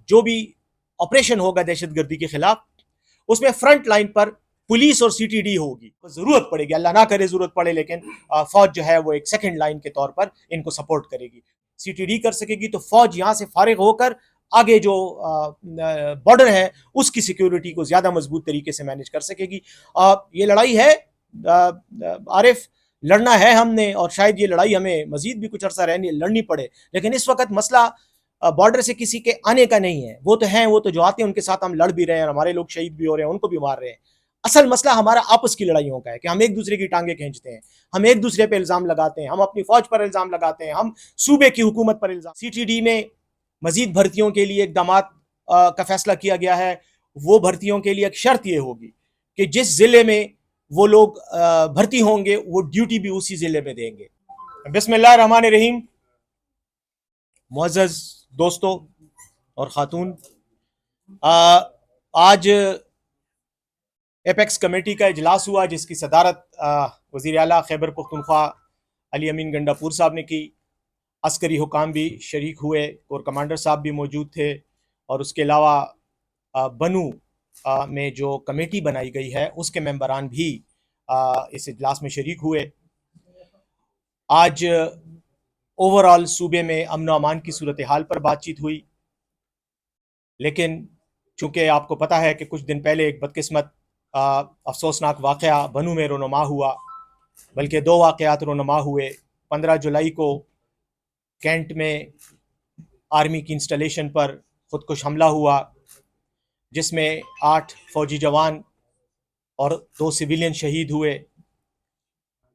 जो भी ऑपरेशन होगा दहशत गर्दी के खिलाफ, उसमें फ्रंट लाइन पर पुलिस और सीटीडी होगी। जरूरत पड़ेगी, अल्लाह ना करे जरूरत पड़े, लेकिन फौज जो है वो एक सेकंड लाइन के तौर पर इनको सपोर्ट करेगी। सीटीडी कर सकेगी तो फौज यहाँ से फारिग होकर आगे जो बॉर्डर है उसकी सिक्योरिटी को ज्यादा मजबूत तरीके से मैनेज कर सकेगी। ये लड़ाई है आरिफ, लड़ना है हमने, और शायद ये लड़ाई हमें मजीद भी कुछ अरसा लड़नी पड़े, लेकिन इस वक्त मसला बॉर्डर से किसी के आने का नहीं है। वो तो हैं, वो तो जो आते हैं उनके साथ हम लड़ भी रहे हैं, हमारे लोग शहीद भी हो रहे हैं, उनको भी मार रहे हैं। असल मसला हमारा आपस की लड़ाइयों का है कि हम एक दूसरे की टांगे खींचते हैं, हम एक दूसरे पे इल्जाम लगाते हैं, हम अपनी फौज पर इल्जाम लगाते हैं, हम सूबे की हुकूमत पर इल्जाम। सीटीडी में मजीद भर्तियों के लिए इकदाम का फैसला किया गया है। वो भर्तियों के लिए एक शर्त ये होगी कि जिस जिले में वो लोग भर्ती होंगे वो ड्यूटी भी उसी जिले में देंगे। बिस्मिल्लाहिर्रहमानिर्रहीम। मुअज़्ज़ज़ दोस्तों और खातून, आज एपेक्स कमेटी का इजलास हुआ जिसकी सदारत वज़ीर आला खैबर पख्तूनख्वा अली अमीन गंडापुर साहब ने की। अस्करी हुकाम भी शरीक हुए और कमांडर साहब भी मौजूद थे, और उसके अलावा बनू में जो कमेटी बनाई गई है उसके मेंबरान भी इस इजलास में शरीक हुए। आज ओवरऑल सूबे में अमन अमान की सूरत हाल पर बातचीत हुई, लेकिन चूँकि आपको पता है कि कुछ दिन पहले एक बदकिस्मत अफसोसनाक वाक़या बनू में रोनुमा हुआ, बल्कि दो वाक़यात रोनुमा हुए। 15 जुलाई को कैंट में आर्मी की इंस्टॉलेशन पर खुदकुश हमला हुआ, जिसमें 8 फौजी जवान और 2 सिविलियन शहीद हुए।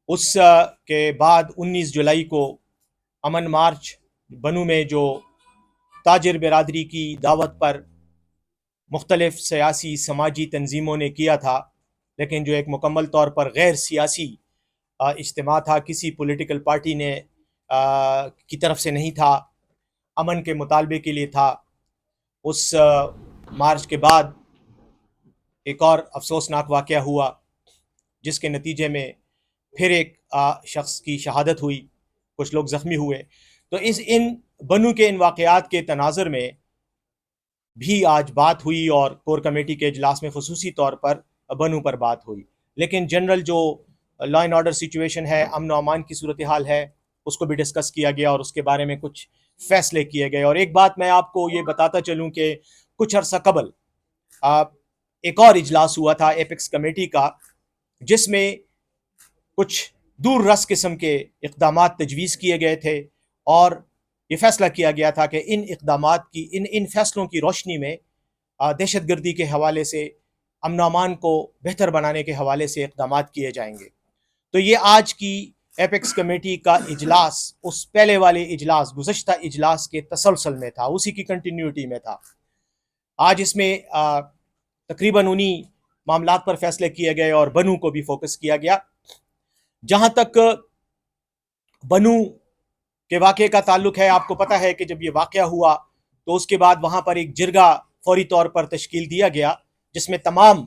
उस के बाद 19 जुलाई को अमन मार्च बनू में जो ताजिर बिरादरी की दावत पर मुख्तलिफ सियासी समाजी तंजीमों ने किया था, लेकिन जो एक मुकम्मल तौर पर गैर सियासी इज्तिमा था, किसी पॉलिटिकल पार्टी ने की तरफ से नहीं था, अमन के मुतालबे के लिए था। उस मार्च के बाद एक और अफसोसनाक वाक़या हुआ जिसके नतीजे में फिर एक शख्स की शहादत हुई, कुछ लोग ज़ख्मी हुए। तो इन बनू के इन वाक़यात के तनाज़ुर में भी आज बात हुई और कोर कमेटी के इजलास में ख़ुसूसी तौर पर बनू पर बात हुई। लेकिन जनरल जो लॉ एंड ऑर्डर सिचुएशन है, अमन व अमान की सूरत हाल है, उसको भी डिस्कस किया गया और उसके बारे में कुछ फैसले किए गए। और एक बात मैं आपको ये बताता चलूँ कि कुछ अर्सा कबल एक और इजलास हुआ था एपेक्स कमेटी का, जिसमें कुछ दूर रस किस्म के इक़दाम तजवीज़ किए गए थे, और ये फैसला किया गया था कि इन इक़दामात की इन फैसलों की रोशनी में दहशत गर्दी के हवाले से, अमन अमान को बेहतर बनाने के हवाले से इक़दामात किए जाएंगे। तो ये आज की एपेक्स कमेटी का इजलास उस पहले वाले इजलास, गुज़श्ता इजलास के तसलसल में था, उसी की कंटिन्यूटी में था। आज इसमें तकरीबन उन्हीं मामलात पर फैसले किए गए और बनू को भी फोकस किया गया। जहाँ तक बनू के वाक़े का ताल्लुक है, आपको पता है कि जब ये वाक़या हुआ तो उसके बाद वहाँ पर एक जिरगा फौरी तौर पर तश्कील दिया गया, जिसमें तमाम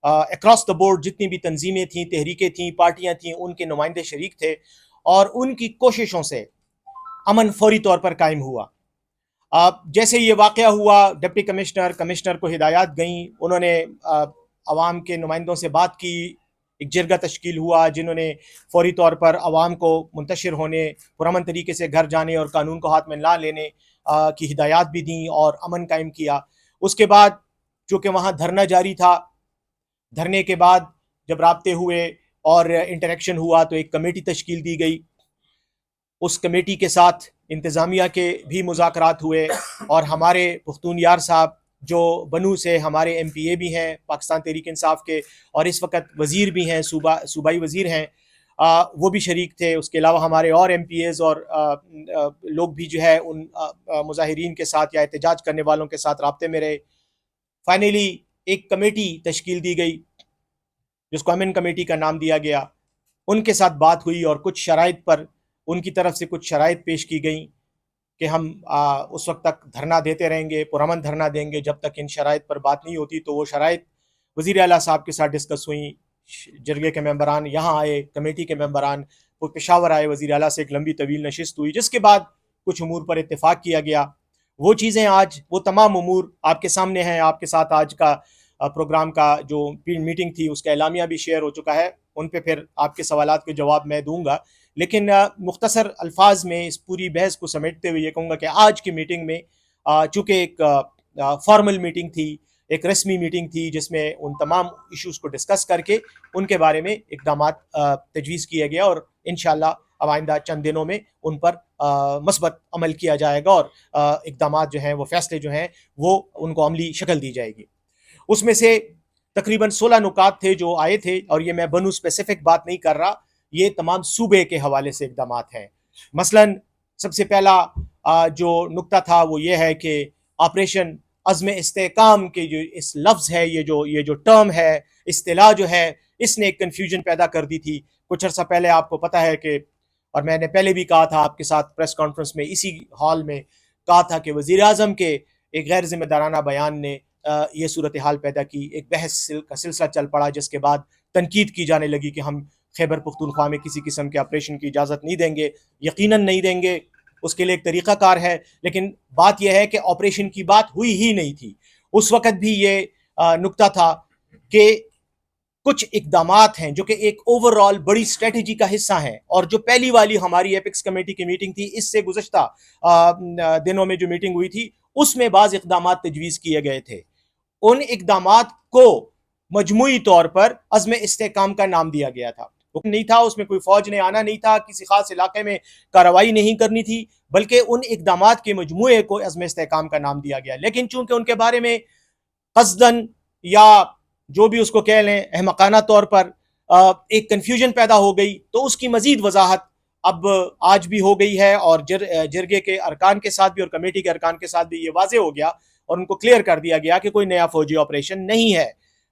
अक्रॉस द बोर्ड जितनी भी तंजीमें थीं, तहरीकें थीं, पार्टियाँ थीं, उनके नुमाइंदे शरीक थे, और उनकी कोशिशों से अमन फौरी तौर पर कायम हुआ। जैसे ये वाक़या हुआ, डिप्टी कमिश्नर को हिदायत गईं, उन्होंने अवाम के नुमाइंदों से बात की, एक जिरगा तश्कील हुआ जिन्होंने फौरी तौर पर अवाम को मुंतशिर होने, पुरअमन तरीके से घर जाने और कानून को हाथ में ना लेने की हिदायत भी दी और अमन कायम किया। उसके बाद चूँकि वहाँ धरना जारी था, धरने के बाद जब राब्ते हुए और इंटरेक्शन हुआ तो एक कमेटी तश्कील दी गई। उस कमेटी के साथ इंतज़ामिया के भी मुज़ाकरात हुए, और हमारे पुख्तून यार साहब जो बनू से हमारे MPA भी हैं पाकिस्तान तहरीक इंसाफ के, और इस वक्त वज़ीर भी हैं, सूबाई वज़ीर हैं, वो भी शरीक थे। उसके अलावा हमारे और MPAs और लोग भी जो है उन मुजाहिरीन के साथ या एहतजाज करने वालों के साथ राब्ते में रहे। फाइनली एक कमेटी तश्कील दी गई जिसको अमन कमेटी का नाम दिया गया। उनके साथ बात हुई और कुछ शराइत पर उनकी तरफ से कुछ शराइत पेश की गई कि हम उस वक्त तक धरना देते रहेंगे, पुरअमन धरना देंगे जब तक इन शराइत पर बात नहीं होती। तो वो शराइत वज़ीर आला साहब के साथ डिस्कस हुई, जरगे के मेंबरान यहाँ आए, कमेटी के मेंबरान वो पेशावर आए, वज़ीर आला से एक लंबी तवील नशिस्त हुई, जिसके बाद कुछ उमूर पर इत्तेफाक किया गया। وہ چیزیں آج وہ تمام امور آپ کے سامنے ہیں. آپ کے ساتھ آج کا پروگرام کا جو میٹنگ تھی اس کا اعلامیہ بھی شیئر ہو چکا ہے. ان پہ پھر آپ کے سوالات کے جواب میں دوں گا. لیکن مختصر الفاظ میں اس پوری بحث کو سمیٹتے ہوئے یہ کہوں گا کہ آج کی میٹنگ میں چونکہ ایک فارمل میٹنگ تھی, ایک رسمی میٹنگ تھی, جس میں ان تمام ایشوز کو ڈسکس کر کے ان کے بارے میں اقدامات تجویز کیا گیا, اور انشاءاللہ اب آئندہ چند دنوں میں ان پر مثبت عمل کیا جائے گا, اور اقدامات جو ہیں وہ فیصلے جو ہیں وہ ان کو عملی شکل دی جائے گی. اس میں سے تقریباً 16 نکات تھے جو آئے تھے, اور یہ میں بنو اسپیسیفک بات نہیں کر رہا, یہ تمام صوبے کے حوالے سے اقدامات ہیں. مثلاً سب سے پہلا جو نکتہ تھا وہ یہ ہے کہ آپریشن عزم استحکام کے جو اس لفظ ہے, یہ جو ٹرم ہے, اصطلاح جو ہے, اس نے ایک کنفیوژن پیدا کر دی تھی. کچھ عرصہ پہلے آپ کو پتہ ہے کہ, اور میں نے پہلے بھی کہا تھا آپ کے ساتھ پریس کانفرنس میں اسی ہال میں کہا تھا کہ وزیر اعظم کے ایک غیر ذمہ دارانہ بیان نے یہ صورتحال پیدا کی. ایک بحث کا سلسلہ چل پڑا, جس کے بعد تنقید کی جانے لگی کہ ہم خیبر پختونخوا میں کسی قسم کے آپریشن کی اجازت نہیں دیں گے. یقیناً نہیں دیں گے, اس کے لیے ایک طریقہ کار ہے, لیکن بات یہ ہے کہ آپریشن کی بات ہوئی ہی نہیں تھی. اس وقت بھی یہ نکتہ تھا کہ کچھ اقدامات ہیں جو کہ ایک اوور آل بڑی اسٹریٹجی کا حصہ ہیں, اور جو پہلی والی ہماری ایپکس کمیٹی کی میٹنگ تھی, اس سے گزشتہ دنوں میں جو میٹنگ ہوئی تھی, اس میں بعض اقدامات تجویز کیے گئے تھے. ان اقدامات کو مجموعی طور پر عزم استحکام کا نام دیا گیا تھا. حکم نہیں تھا, اس میں کوئی فوج نے آنا نہیں تھا, کسی خاص علاقے میں کارروائی نہیں کرنی تھی, بلکہ ان اقدامات کے مجموعے کو عزم استحکام کا نام دیا گیا. لیکن چونکہ ان کے بارے میں قصداً یا جو بھی اس کو کہہ لیں احمقانہ طور پر ایک کنفیوژن پیدا ہو گئی, تو اس کی مزید وضاحت اب آج بھی ہو گئی ہے, اور جرگے کے ارکان کے ساتھ بھی اور کمیٹی کے ارکان کے ساتھ بھی یہ واضح ہو گیا, اور ان کو کلیئر کر دیا گیا کہ کوئی نیا فوجی آپریشن نہیں ہے,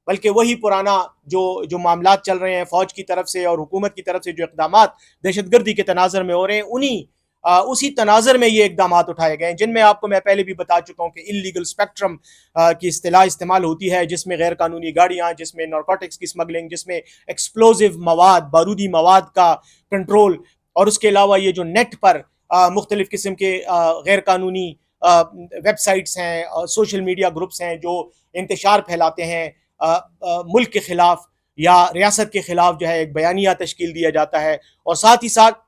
بلکہ وہی پرانا جو معاملات چل رہے ہیں فوج کی طرف سے اور حکومت کی طرف سے, جو اقدامات دہشت گردی کے تناظر میں ہو رہے ہیں, اسی تناظر میں یہ اقدامات اٹھائے گئے ہیں, جن میں آپ کو میں پہلے بھی بتا چکا ہوں کہ انلیگل اسپیکٹرم کی اصطلاح استعمال ہوتی ہے, جس میں غیر قانونی گاڑیاں, جس میں نارکوٹکس کی اسمگلنگ, جس میں ایکسپلوزیو مواد, بارودی مواد کا کنٹرول, اور اس کے علاوہ یہ جو نیٹ پر مختلف قسم کے غیر قانونی ویب سائٹس ہیں, سوشل میڈیا گروپس ہیں جو انتشار پھیلاتے ہیں ملک کے خلاف یا ریاست کے خلاف, جو ہے ایک بیانیہ تشکیل دیا جاتا ہے, اور ساتھ ہی ساتھ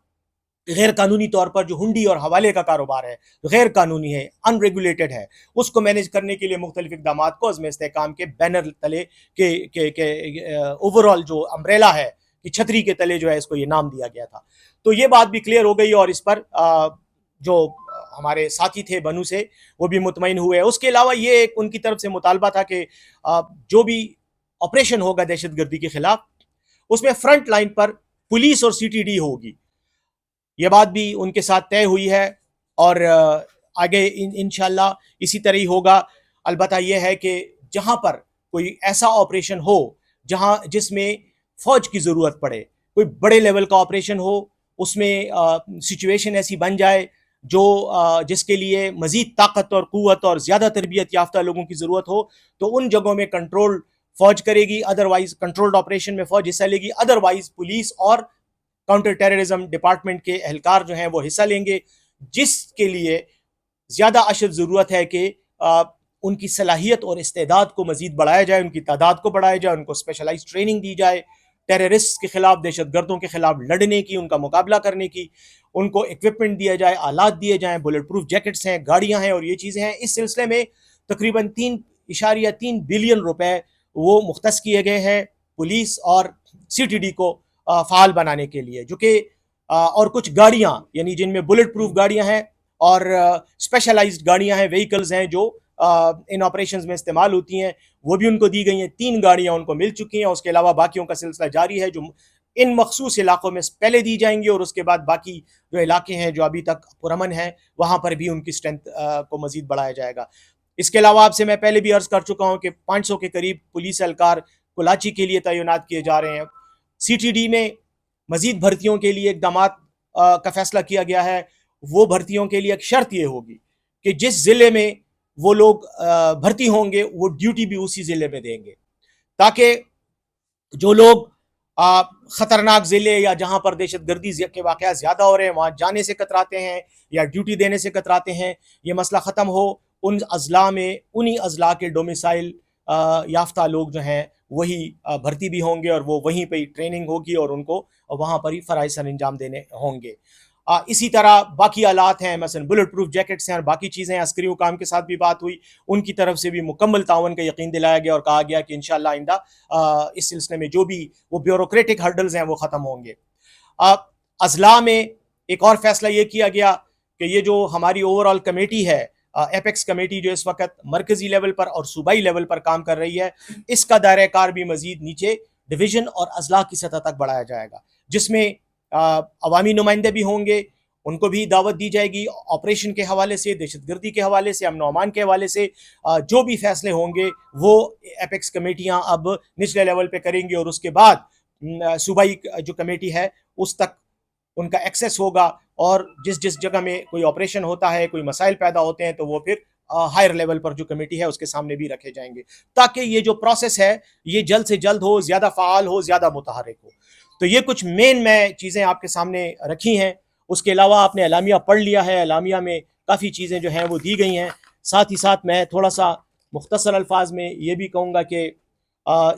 غیر قانونی طور پر جو ہنڈی اور حوالے کا کاروبار ہے, غیر قانونی ہے, ان ریگولیٹڈ ہے, اس کو مینیج کرنے کے لیے مختلف اقدامات کو عزم استحکام کے بینر تلے کے اوور آل جو امبریلا ہے, کہ چھتری کے تلے جو ہے اس کو یہ نام دیا گیا تھا. تو یہ بات بھی کلیئر ہو گئی, اور اس پر جو ہمارے ساتھی تھے بنو سے وہ بھی مطمئن ہوئے. اس کے علاوہ یہ ایک ان کی طرف سے مطالبہ تھا کہ جو بھی آپریشن ہوگا دہشت گردی کے خلاف, اس میں فرنٹ لائن پر پولیس اور سی ٹی ڈی ہوگی. یہ بات بھی ان کے ساتھ طے ہوئی ہے, اور آگے انشاءاللہ اسی طرح ہی ہوگا. البتہ یہ ہے کہ جہاں پر کوئی ایسا آپریشن ہو جس میں فوج کی ضرورت پڑے, کوئی بڑے لیول کا آپریشن ہو, اس میں سچویشن ایسی بن جائے جس کے لیے مزید طاقت اور قوت اور زیادہ تربیت یافتہ لوگوں کی ضرورت ہو, تو ان جگہوں میں کنٹرول فوج کرے گی, ادروائز کنٹرولڈ آپریشن میں فوج حصہ لے گی, ادروائز پولیس اور کاؤنٹر ٹیررزم ڈپارٹمنٹ کے اہلکار جو ہیں وہ حصہ لیں گے, جس کے لیے زیادہ اشد ضرورت ہے کہ ان کی صلاحیت اور استعداد کو مزید بڑھایا جائے, ان کی تعداد کو بڑھایا جائے, ان کو اسپیشلائز ٹریننگ دی جائے, ٹیررسٹ کے خلاف, دہشت گردوں کے خلاف لڑنے کی, ان کا مقابلہ کرنے کی, ان کو ایکوپمنٹ دیا جائے, آلات دیے جائیں, بلٹ پروف جیکٹس ہیں, گاڑیاں ہیں, اور یہ چیزیں ہیں. اس سلسلے میں تقریباً 3.3 بلین روپے وہ مختص کیے گئے ہیں پولیس اور سی ٹی ڈی کو فعال بنانے کے لیے, جو کہ اور کچھ گاڑیاں, یعنی جن میں بلٹ پروف گاڑیاں ہیں اور اسپیشلائزڈ گاڑیاں ہیں, وہیکلز ہیں جو ان آپریشنز میں استعمال ہوتی ہیں, وہ بھی ان کو دی گئی ہیں. 3 گاڑیاں ان کو مل چکی ہیں. اس کے علاوہ باقیوں کا سلسلہ جاری ہے, جو ان مخصوص علاقوں میں پہلے دی جائیں گی, اور اس کے بعد باقی جو علاقے ہیں جو ابھی تک پرامن ہیں, وہاں پر بھی ان کی اسٹرینتھ کو مزید بڑھایا جائے گا. اس کے علاوہ آپ سے میں پہلے بھی عرض کر چکا ہوں کہ 500 کے قریب پولیس اہلکار کلاچی کے لیے تعینات کیے جا رہے ہیں. سی ٹی ڈی میں مزید بھرتیوں کے لیے اقدامات کا فیصلہ کیا گیا ہے. وہ بھرتیوں کے لیے ایک شرط یہ ہوگی کہ جس ضلع میں وہ لوگ بھرتی ہوں گے وہ ڈیوٹی بھی اسی ضلع میں دیں گے, تاکہ جو لوگ ख़तरनाक ज़िले या जहाँ पर दहशत गर्दी के वाक़यात ज़्यादा हो रहे हैं वहाँ जाने से कतराते हैं या ड्यूटी देने से कतराते हैं, ये मसला ख़त्म हो। उन अज़ला में उन्हीं अज़ला के डोमिसाइल याफ्ता लोग जो हैं वही भर्ती भी होंगे और वो वहीं पे ही ट्रेनिंग होगी और उनको वहाँ पर ही फ़राइज़ सर अंजाम देने होंगे। इसी तरह बाकी आलात हैं, मसलन बुलेट प्रूफ जैकेट्स हैं और बाकी चीज़ें। अस्करी हुकाम के साथ भी बात हुई, उनकी तरफ से भी मुकम्मल तावन का यकीन दिलाया गया और कहा गया कि इंशाअल्लाह आइंदा इस सिलसिले में जो भी वो ब्यूरोक्रेटिक हर्डल्स हैं वो ख़त्म होंगे। अज़ला में एक और फैसला ये किया गया कि ये जो हमारी ओवरऑल कमेटी है, एपेक्स कमेटी जो इस वक्त मरकज़ी लेवल पर और सूबाई लेवल पर काम कर रही है, इसका दायरा कार भी मज़ीद नीचे डिवीज़न और अज़ला की सतह तक बढ़ाया जाएगा, जिसमें अवामी नुमाइंदे भी होंगे, उनको भी दावत दी जाएगी। ऑपरेशन के हवाले से, दहशतगर्दी के हवाले से, अमन अमान के हवाले से जो भी फैसले होंगे वो एपेक्स कमेटियाँ अब निचले लेवल पे करेंगी और उसके बाद सूबाई जो कमेटी है उस तक उनका एक्सेस होगा और जिस जिस जगह में कोई ऑपरेशन होता है, कोई मसाइल पैदा होते हैं, तो वो फिर हायर लेवल पर जो कमेटी है उसके सामने भी रखे जाएंगे, ताकि ये जो प्रोसेस है ये जल्द से जल्द हो, ज़्यादा फ़ाल हो, ज़्यादा मुतहर्रिक हो। तो ये कुछ मेन मैं चीज़ें आपके सामने रखी हैं। उसके अलावा आपने एलामिया पढ़ लिया है, एलामिया में काफ़ी चीज़ें जो हैं वो दी गई हैं। साथ ही साथ मैं थोड़ा सा मुख्तसर अल्फाज में ये भी कहूँगा कि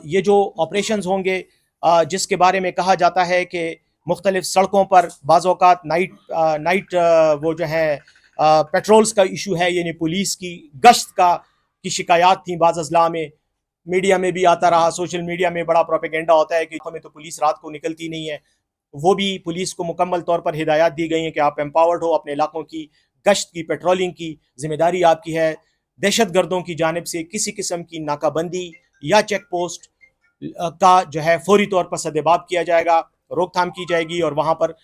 ये जो ऑपरेशंस होंगे जिसके बारे में कहा जाता है कि मुख्तलिफ सड़कों पर बाज़ औक़ात नाइट वो जो है पेट्रोल्स का इशू है, यानी पुलिस की गश्त की शिकायत थी बाज़ अज़ला में। मीडिया में भी आता रहा, सोशल मीडिया में बड़ा प्रोपेगेंडा होता है कि हमें तो पुलिस रात को निकलती नहीं है। वो भी पुलिस को मुकम्मल तौर पर हिदायत दी गई हैं कि आप एम्पावर्ड हो, अपने इलाकों की गश्त की, पेट्रोलिंग की ज़िम्मेदारी आपकी है। दहशत गर्दों की जानिब से किसी किस्म की नाकाबंदी या चेक पोस्ट का जो है फौरी तौर पर सदेबाब किया जाएगा, रोकथाम की जाएगी और वहाँ पर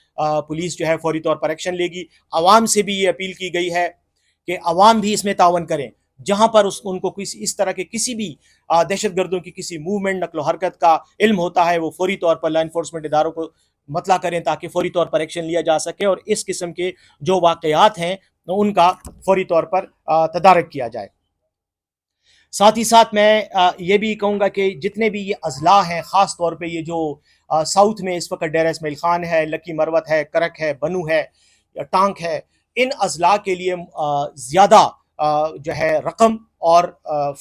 पुलिस जो है फौरी तौर पर एक्शन लेगी। आवाम से भी ये अपील की गई है कि आवाम भी इसमें तावन करें। जहाँ पर उनको इस तरह के किसी भी दहशत गर्दों की किसी मूवमेंट, नकलो हरकत का इल्म होता है, वो फौरी तौर पर लॉ इन्फोर्समेंट इदारों को मतला करें ताकि फौरी तौर पर एक्शन लिया जा सके और इस किस्म के जो वाक़यात हैं उनका फौरी तौर पर तदारक किया जाए। साथ ही साथ मैं ये भी कहूँगा कि जितने भी ये अज़ला हैं, ख़ास तौर पे ये जो साउथ में इस वक्त डेरा इस्माइल ख़ान है, लकी मरवत है, करक है, बनू है, टांक है, इन अज़ला के लिए ज़्यादा जो है रकम और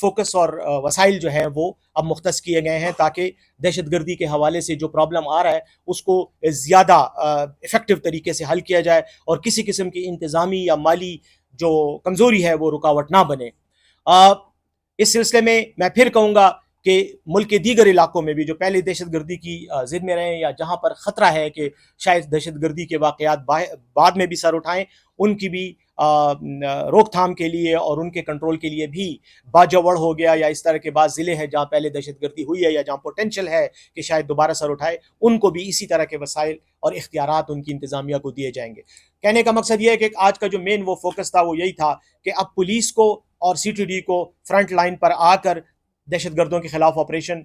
फोकस और वसाइल जो है वो अब मुख्तस किए गए हैं ताकि दहशत गर्दी के हवाले से जो प्रॉब्लम आ रहा है उसको ज़्यादा इफ़ेक्टिव तरीके से हल किया जाए और किसी किस्म की इंतज़ामी या माली जो कमज़ोरी है वो रुकावट ना बने। इस सिलसिले में मैं फिर कहूँगा कि मुल्क के दीगर इलाकों में भी जो पहले दहशत गर्दी की ज़िद में रहे या जहाँ पर ख़तरा है कि शायद दहशत गर्दी के वाक़यात बाद में भी सर उठाएँ, उनकी भी रोकथाम के लिए और उनके कंट्रोल के लिए भी बाजवड़ हो गया या इस तरह के बाद ज़िले हैं जहाँ पहले दहशत गर्दी हुई है या जहाँ पोटेंशल है कि शायद दोबारा सर उठाए, उनको भी इसी तरह के वसाइल और इख्तियारात उनकी इंतज़ामिया को दिए जाएंगे। कहने का मकसद ये है कि आज का जो मेन वो फोकस था वो यही था कि अब पुलिस को और CTD को फ्रंट लाइन पर आकर दहशत गर्दों के खिलाफ ऑपरेशन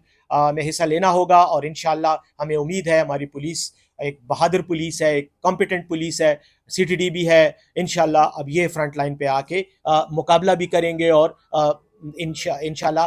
में हिस्सा लेना होगा और इंशाअल्लाह हमें उम्मीद है हमारी पुलिस एक बहादुर पुलिस है, एक कॉम्पिटेंट पुलिस है, CTD भी है। इंशाअल्लाह अब ये फ्रंट लाइन पे आके मुकाबला भी करेंगे और इंशाअल्लाह